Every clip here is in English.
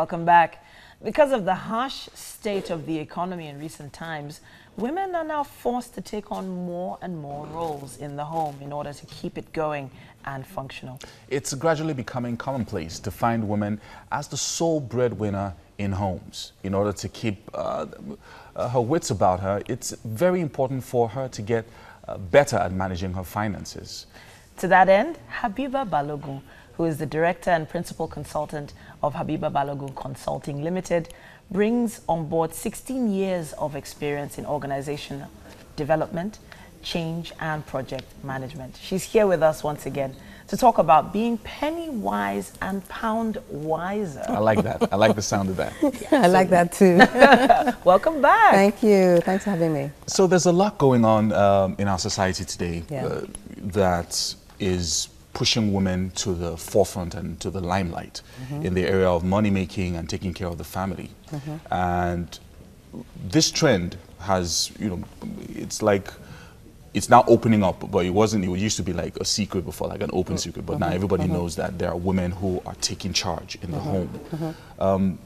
welcome back. Because of the harsh state of the economy in recent times, women are now forced to take on more and more roles in the home in order to keep it going and functional. It's gradually becoming commonplace to find women as the sole breadwinner in homes. In order to keep her wits about her, it's very important for her to get better at managing her finances. To that end, Habiba Balogun, who is the director and principal consultant of Habiba Balogun Consulting Limited, brings on board 16 years of experience in organizational development, change, and project management. She's here with us once again to talk about being penny wise and pound wiser. I like that. I like the sound of that. I like that too. Welcome back. Thank you. Thanks for having me. So there's a lot going on in our society today that is pushing women to the forefront and to the limelight in the area of money making and taking care of the family. And this trend has, it's like, it's now opening up, but it used to be like a secret before, like an open secret, but now everybody knows that there are women who are taking charge in the home.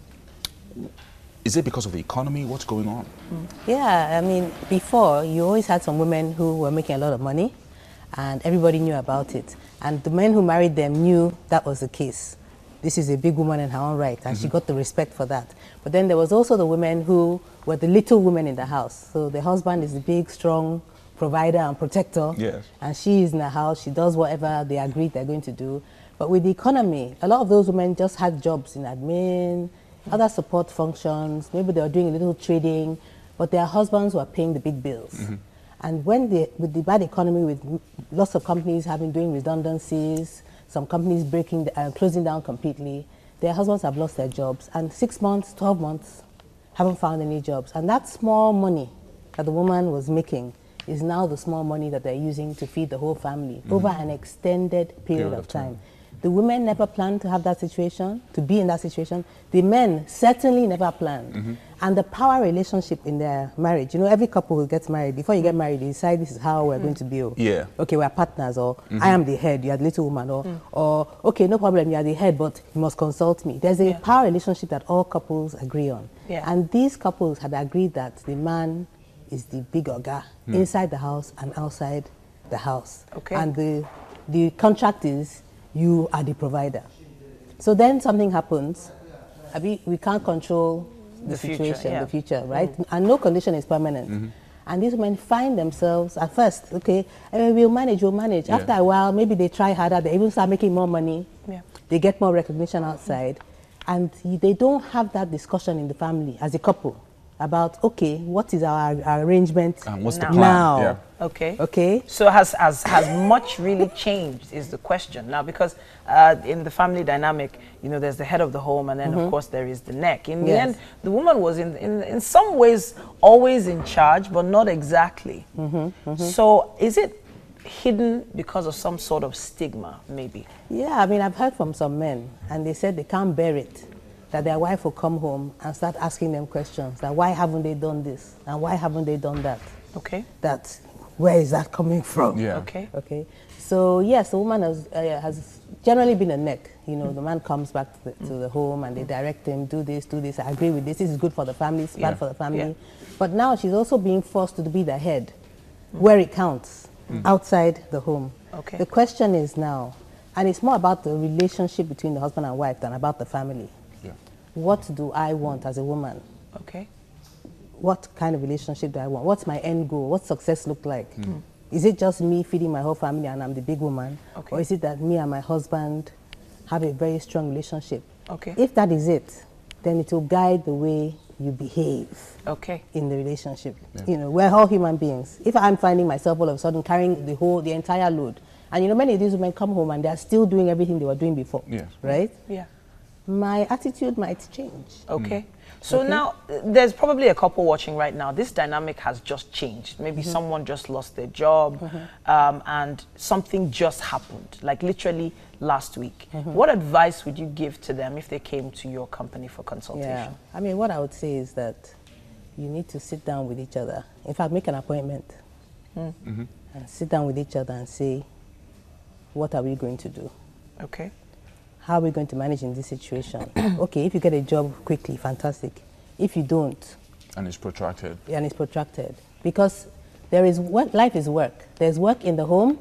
Is it because of the economy? What's going on? Yeah, I mean, before, you always had some women who were making a lot of money, and everybody knew about it. And the men who married them knew that was the case. This is a big woman in her own right, and she got the respect for that. But then there was also the women who were the little women in the house. So the husband is the big, strong provider and protector, and she is in the house, she does whatever they agreed they're going to do. But with the economy, a lot of those women just had jobs in admin, other support functions, maybe they were doing a little trading, but their husbands were paying the big bills. And when with the bad economy, with lots of companies doing redundancies, some companies closing down completely, their husbands have lost their jobs, and 6 months, 12 months, haven't found any jobs. And that small money that the woman was making is now the small money that they're using to feed the whole family over an extended period of time. The women never planned to have that situation, to be in that situation. The men certainly never planned. And the power relationship in their marriage, every couple who gets married, before you get married, you decide this is how we're going to build. Okay, we're partners, or I am the head, you're the little woman, or okay, no problem, you're the head, but you must consult me. There's a power relationship that all couples agree on. And these couples had agreed that the man is the big oga inside the house and outside the house. And the contract is you are the provider. So then something happens. We can't control the situation, the future, right? And no condition is permanent. And these women find themselves at first, okay, we'll manage. After a while, maybe they try harder, they even start making more money. They get more recognition outside. And they don't have that discussion in the family as a couple about, okay, what is our arrangement what's the plan? Now? Okay. So has much really changed is the question now, because in the family dynamic, there's the head of the home, and then of course there is the neck. In the end, the woman was in some ways always in charge, but not exactly. So is it hidden because of some sort of stigma, maybe? Yeah, I mean, I've heard from some men, and they said they can't bear it, that their wife will come home and start asking them questions, that why haven't they done this, and why haven't they done that? That, where is that coming from? Okay. So yes, the woman has generally been a neck. The man comes back to the home and they direct him, do this, I agree with this is good for the family, it's bad for the family. But now she's also being forced to be the head, where it counts, outside the home. The question is now, and it's more about the relationship between the husband and wife than about the family. What do I want as a woman? What kind of relationship do I want? What's my end goal? What's success look like? Is it just me feeding my whole family and I'm the big woman? Or is it that me and my husband have a very strong relationship? If that is it, then it will guide the way you behave in the relationship. We're all human beings. If I'm finding myself all of a sudden carrying the entire load, and many of these women come home and they're still doing everything they were doing before, right? My attitude might change. So now, there's probably a couple watching right now. This dynamic has just changed. Maybe someone just lost their job and something just happened, like literally last week. What advice would you give to them if they came to your company for consultation? I mean, what I would say is that you need to sit down with each other. In fact, make an appointment and sit down with each other and say, what are we going to do? how are we going to manage in this situation? Okay, if you get a job quickly, fantastic. If you don't, and it's protracted. And it's protracted. Because there is work, life is work. There's work in the home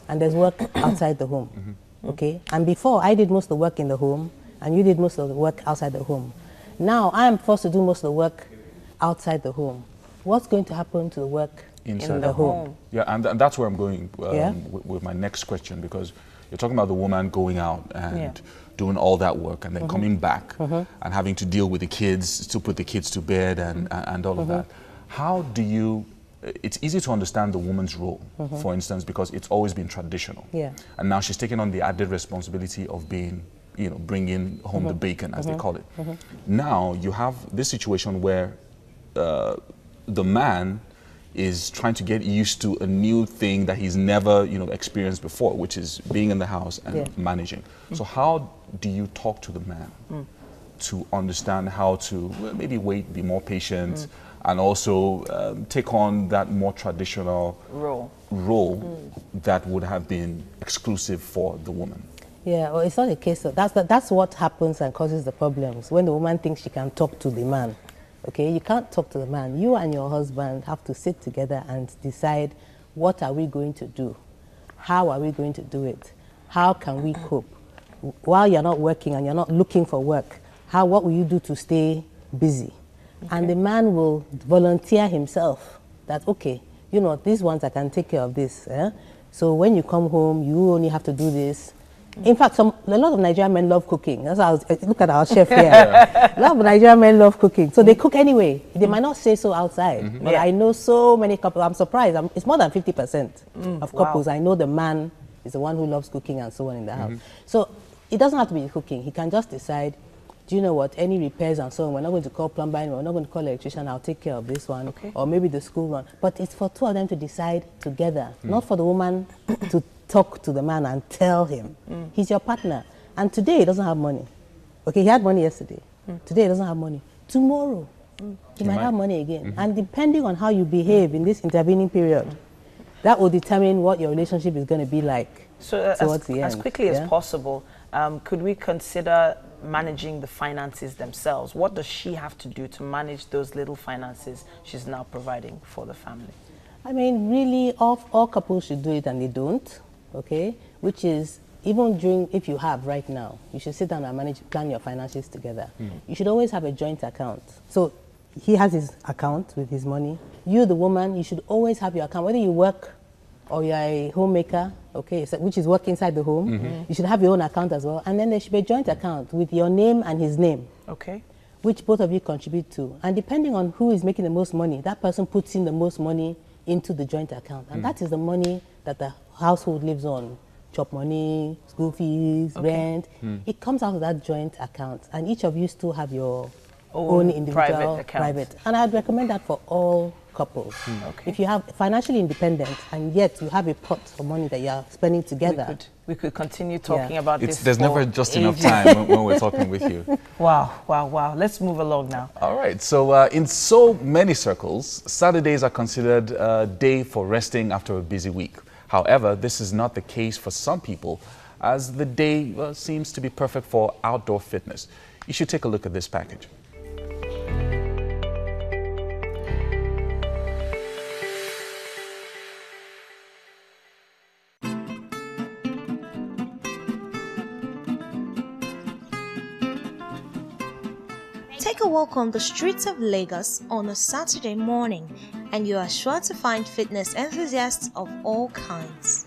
and there's work outside the home. Okay? And before, I did most of the work in the home and you did most of the work outside the home. Now, I am forced to do most of the work outside the home. What's going to happen to the work Inside in the home? Yeah, and that's where I'm going with my next question, because you're talking about the woman going out and doing all that work and then coming back and having to deal with the kids, to put the kids to bed and all of that. How do you, it's easy to understand the woman's role, for instance, because it's always been traditional. Yeah. And now she's taken on the added responsibility of being, you know, bringing home the bacon, as they call it. Now you have this situation where the man is trying to get used to a new thing that he's never, you know, experienced before, which is being in the house and managing. So how do you talk to the man to understand how to maybe wait, be more patient, and also take on that more traditional role that would have been exclusive for the woman? Yeah, well, it's not a case of, that's what happens and causes the problems, when the woman thinks she can talk to the man. Okay, you can't talk to the man. You and your husband have to sit together and decide, what are we going to do? How are we going to do it? How can we cope? While you're not working and you're not looking for work, what will you do to stay busy? Okay. And the man will volunteer himself that, okay, you know, these ones I can take care of this. So when you come home, you only have to do this. In fact, a lot of Nigerian men love cooking. That's how look at our chef here. A lot of Nigerian men love cooking. So they cook anyway. They might not say so outside. But I know so many couples. I'm surprised. It's more than 50% of couples. I know the man is the one who loves cooking and so on in the house. So it doesn't have to be cooking. He can just decide, do you know what, any repairs and so on, we're not going to call plumber, we're not going to call electrician, I'll take care of this one, or maybe the school one. But it's for two of them to decide together, not for the woman to talk to the man and tell him. He's your partner. And today he doesn't have money. Okay, he had money yesterday. Today he doesn't have money. Tomorrow, he might have money again. And depending on how you behave in this intervening period, that will determine what your relationship is going to be like. So as quickly as possible, could we consider managing the finances themselves? What does she have to do to manage those little finances she's now providing for the family? I mean, really, all couples should do it and they don't, okay? Which is, even during, if you have right now, you should sit down and plan your finances together. You should always have a joint account. So he has his account with his money. You, the woman, you should always have your account, whether you work or you're a homemaker, okay, so, which is work inside the home, you should have your own account as well. And then there should be a joint account with your name and his name. Okay. Which both of you contribute to. And depending on who is making the most money, that person puts in the most money into the joint account. And that is the money that the household lives on. Chop money, school fees, rent. It comes out of that joint account. And each of you still have your own individual private. And I'd recommend that for all couples. If you have financially independent and yet you have a pot of money that you're spending together. We could continue talking about this. There's never just enough time when we're talking with you. Wow. Let's move along now. All right. So in so many circles, Saturdays are considered a day for resting after a busy week. However, this is not the case for some people, as the day seems to be perfect for outdoor fitness. You should take a look at this package. Take a walk on the streets of Lagos on a Saturday morning and you are sure to find fitness enthusiasts of all kinds.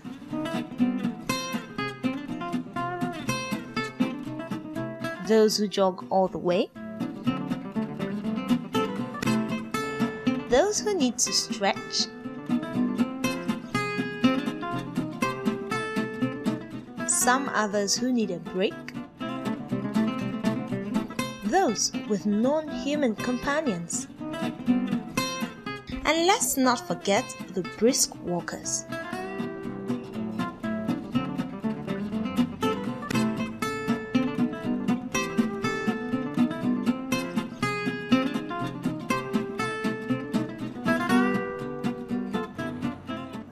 Those who jog all the way, those who need to stretch, some others who need a break, those with non-human companions. And let's not forget the brisk walkers.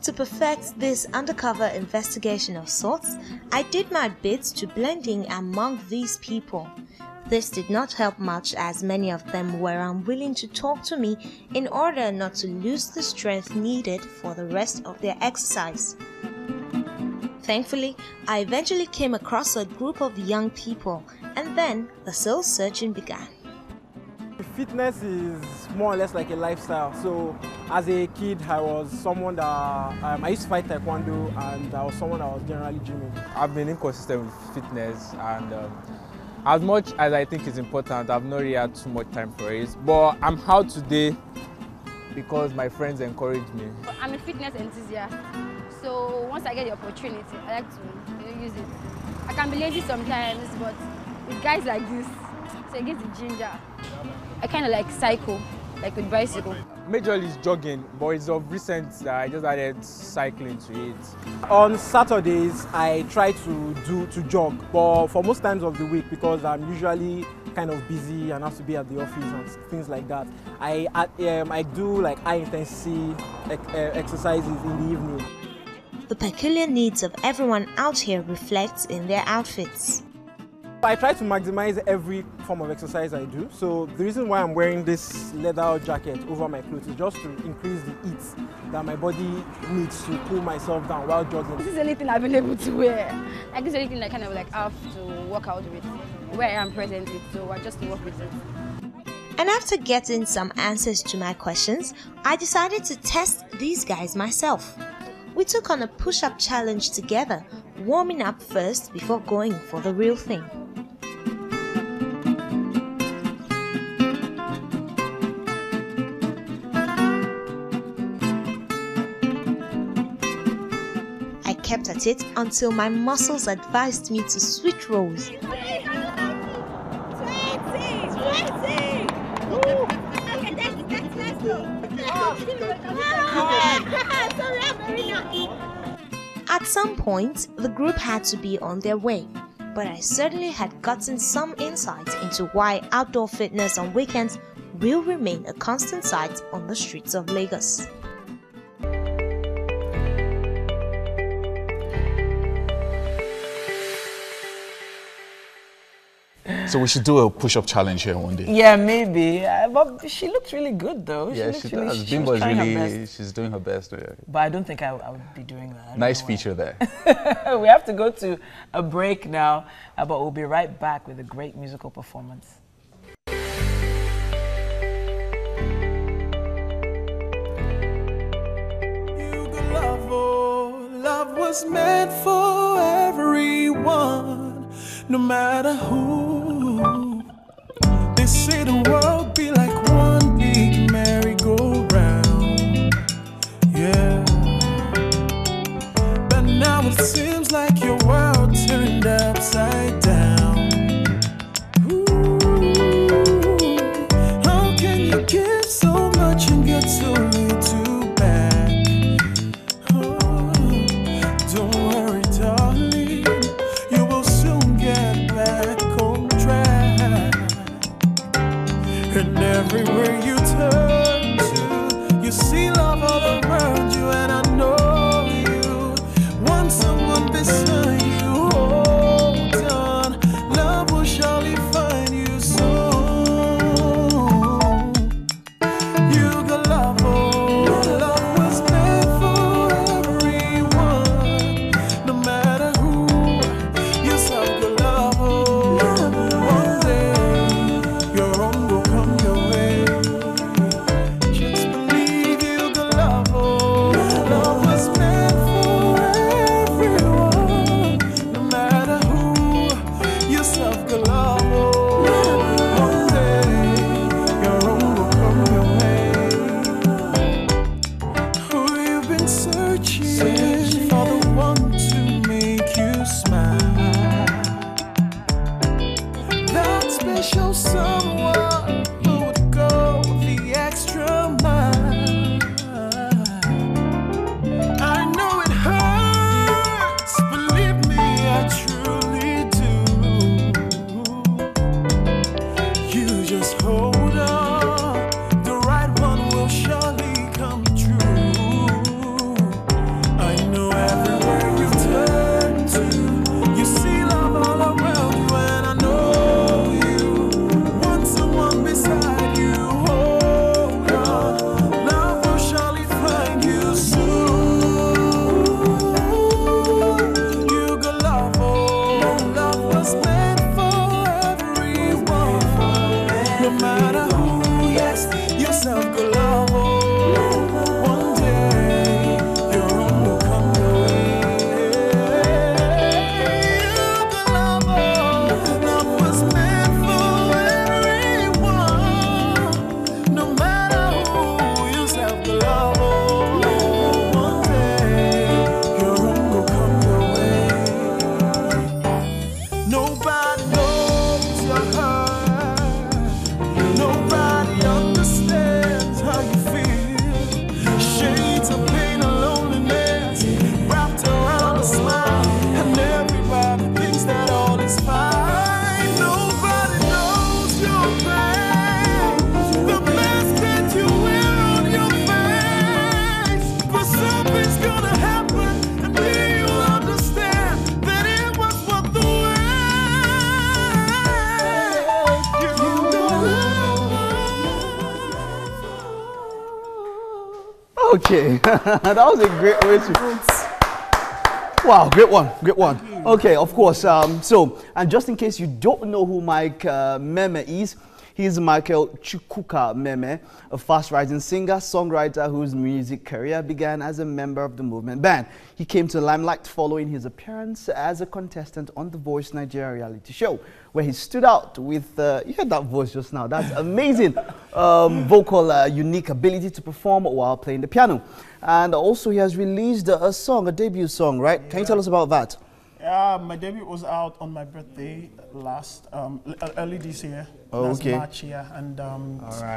To perfect this undercover investigation of sorts, I did my bit to blend in among these people. This did not help much, as many of them were unwilling to talk to me in order not to lose the strength needed for the rest of their exercise. Thankfully, I eventually came across a group of young people, and then the soul searching began. Fitness is more or less like a lifestyle. So as a kid, I was someone that I used to fight taekwondo, and I was someone that was generally gymming. I've been inconsistent with fitness, and as much as I think it's important, I've not really had too much time for it. But I'm out today because my friends encouraged me. I'm a fitness enthusiast, so once I get the opportunity, I like to use it. I can be lazy sometimes, but with guys like this, so it gives the ginger. I kind of like cycle, like with bicycle. Majorly is jogging, but it's of recent that I just added cycling to it. On Saturdays, I try to jog, but for most times of the week, because I'm usually kind of busy and have to be at the office and things like that, I do like high intensity exercises in the evening. The peculiar needs of everyone out here reflects in their outfits. I try to maximize every form of exercise I do. So the reason why I'm wearing this leather jacket over my clothes is just to increase the heat that my body needs to cool myself down while jogging. This is the only thing I've been able to wear. Like, this is the only thing I kind of like have to work out with, where I am presently, so I just work with it. And after getting some answers to my questions, I decided to test these guys myself. We took on a push-up challenge together, warming up first before going for the real thing. I kept at it until my muscles advised me to switch roles. 20! Okay, let's go. At some point, the group had to be on their way, but I certainly had gotten some insight into why outdoor fitness on weekends will remain a constant sight on the streets of Lagos. So we should do a push-up challenge here one day. Yeah, maybe. But she looks really good, though. Yeah, she does. was Bimbo is trying her really, best. she's doing her best. Yeah. But I don't think I would be doing that. Nice feature there. We have to go to a break now, but we'll be right back with a great musical performance. Love was meant for everyone, no matter who. They say the world be like one big merry-go-round, yeah. But now it seems like your world turned upside down. Ooh, how can you give so much and get so little back? Don't worry, darling, you will soon get back on track. And every Okay, that was a great way to. Wow, great one, great one. Okay, of course. And just in case you don't know who Mike Meme is, he is Michael Chukwuka Meme, a fast-rising singer, songwriter whose music career began as a member of the Movement Band. He came to the limelight following his appearance as a contestant on The Voice Nigeria reality show, where he stood out with, you heard that voice just now, that's amazing, vocal unique ability to perform while playing the piano. And also he has released a song, a debut song, right? Yeah. Can you tell us about that? My debut was out on my birthday early this year. Oh, okay. March, yeah. And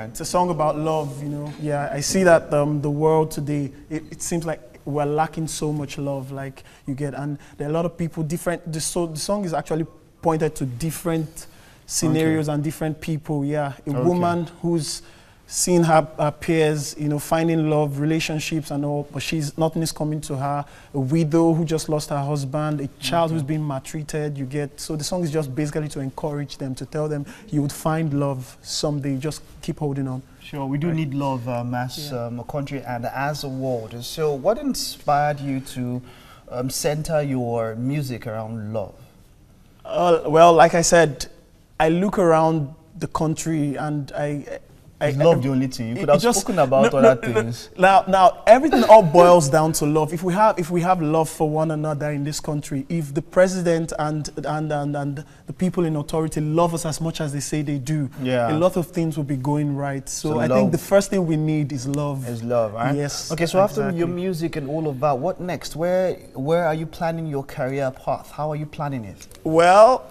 it's a song about love, you know. Yeah, I see that the world today, it seems like we're lacking so much love, like you get, and there are a lot of people different. The song is actually pointed to different scenarios and different people. Yeah, a woman who's seeing her peers, you know, finding love, relationships and all, but nothing is coming to her. A widow who just lost her husband, a child who's been maltreated, you get. So the song is just basically to encourage them, to tell them you would find love someday, just keep holding on. Sure, we do need love as a country and as a world. So what inspired you to center your music around love? Well, like I said, I look around the country and Is love the only thing? You could have spoken about other things. Now, everything all boils down to love. If we have love for one another in this country, if the president and the people in authority love us as much as they say they do, a lot of things will be going right. So I think the first thing we need is love. Is love, right? Yes. Okay, so after your music and all of that, what next? Where are you planning your career path? How are you planning it? Well,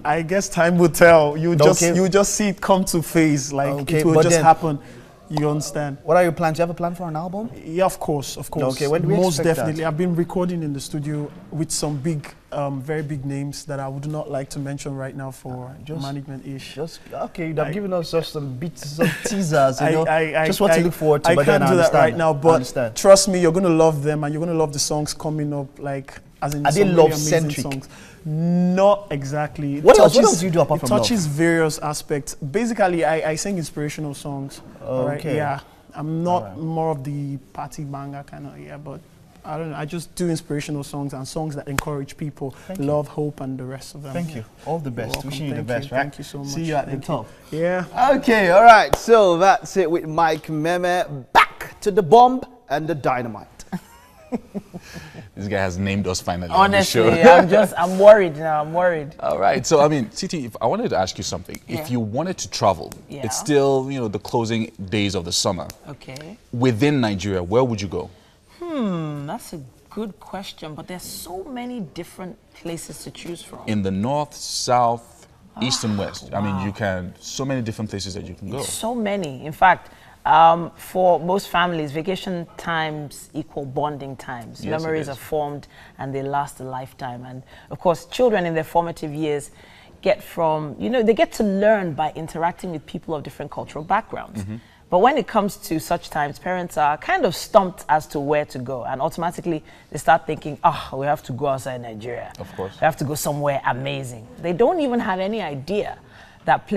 I guess time will tell. You just see it come to phase, like it will just happen. You understand? What are your plans? Do you have a plan for an album? Yeah, of course, of course. Okay, when do we Most expect definitely. that? I've been recording in the studio with some big, very big names that I would not like to mention right now for management-ish. Okay, you've given us just some bits, some teasers, you know. Just what to look forward to. I but can't then do that right now, but trust me, you're going to love them and you're going to love the songs coming up, like, as in are they some love-centric? songs. Not exactly. What else do you do apart from love? It touches various aspects. Basically, I sing inspirational songs. Okay. Yeah. I'm not more of the party banger kind of, but I don't know. I just do inspirational songs and songs that encourage people, love, hope, and the rest of them. Thank you. All the best. Wishing you the best, right? Thank you so much. See you at the top. Yeah. Okay, all right. So that's it with Mike Meme. Back to the bomb and the dynamite. This guy has named us finally. Honestly, I'm worried now. I'm worried. All right. So, I mean, Titi, if I wanted to ask you something. Yeah. If you wanted to travel, it's still, you know, the closing days of the summer. Okay. Within Nigeria, where would you go? That's a good question, but there's so many different places to choose from. In the north, south, east and west. I mean, so many different places that you can go. So many. In fact, for most families, vacation times equal bonding times. Yes, memories are formed and they last a lifetime. And of course, children in their formative years get they get to learn by interacting with people of different cultural backgrounds. But when it comes to such times, parents are kind of stumped as to where to go. And automatically, they start thinking, we have to go outside Nigeria. Of course. We have to go somewhere amazing. They don't even have any idea that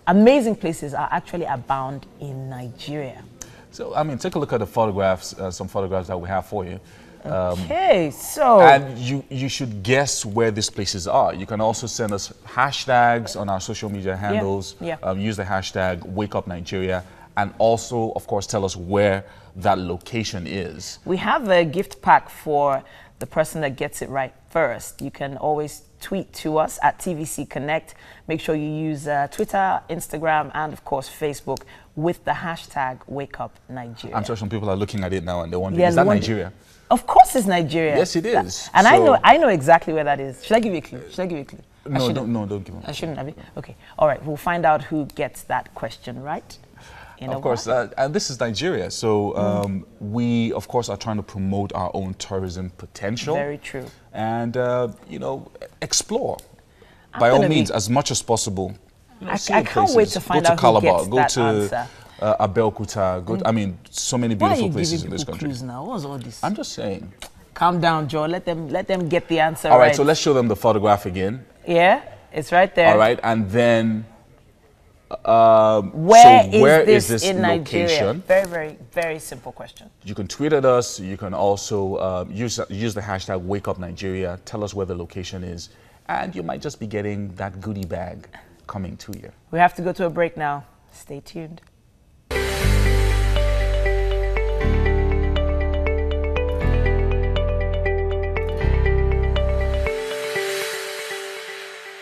amazing places are actually abound in Nigeria. So, I mean, take a look at the photographs, some photographs that we have for you. Okay, so... And you should guess where these places are. You can also send us hashtags on our social media handles. Use the hashtag WakeUpNigeria. And also, of course, tell us where that location is. We have a gift pack for the person that gets it right first. You can always tweet to us at TVC Connect. Make sure you use Twitter, Instagram, and of course Facebook with the hashtag WakeUpNigeria. I'm sure some people are looking at it now and they're wondering, is that Nigeria? Of course it's Nigeria. Yes, it is. And I know exactly where that is. Should I give you a clue? Should I give you a clue? No, don't give me. I shouldn't have it? Okay. All right. We'll find out who gets that question right. Of course, and this is Nigeria, so we, of course, are trying to promote our own tourism potential. Very true. And, explore. By all means, as much as possible. I can't wait to find out who gets that answer. Abeokuta, I mean, so many beautiful places in this country. Clues now? What's all this? I'm just saying. Calm down, Joe. Let them get the answer right. So let's show them the photograph again. Yeah, it's right there. All right, and then Where is this in Nigeria? location? Very, very, very simple question. You can tweet at us. You can also use the hashtag WakeUpNigeria. Tell us where the location is, and you might just be getting that goodie bag coming to you. We have to go to a break now. Stay tuned.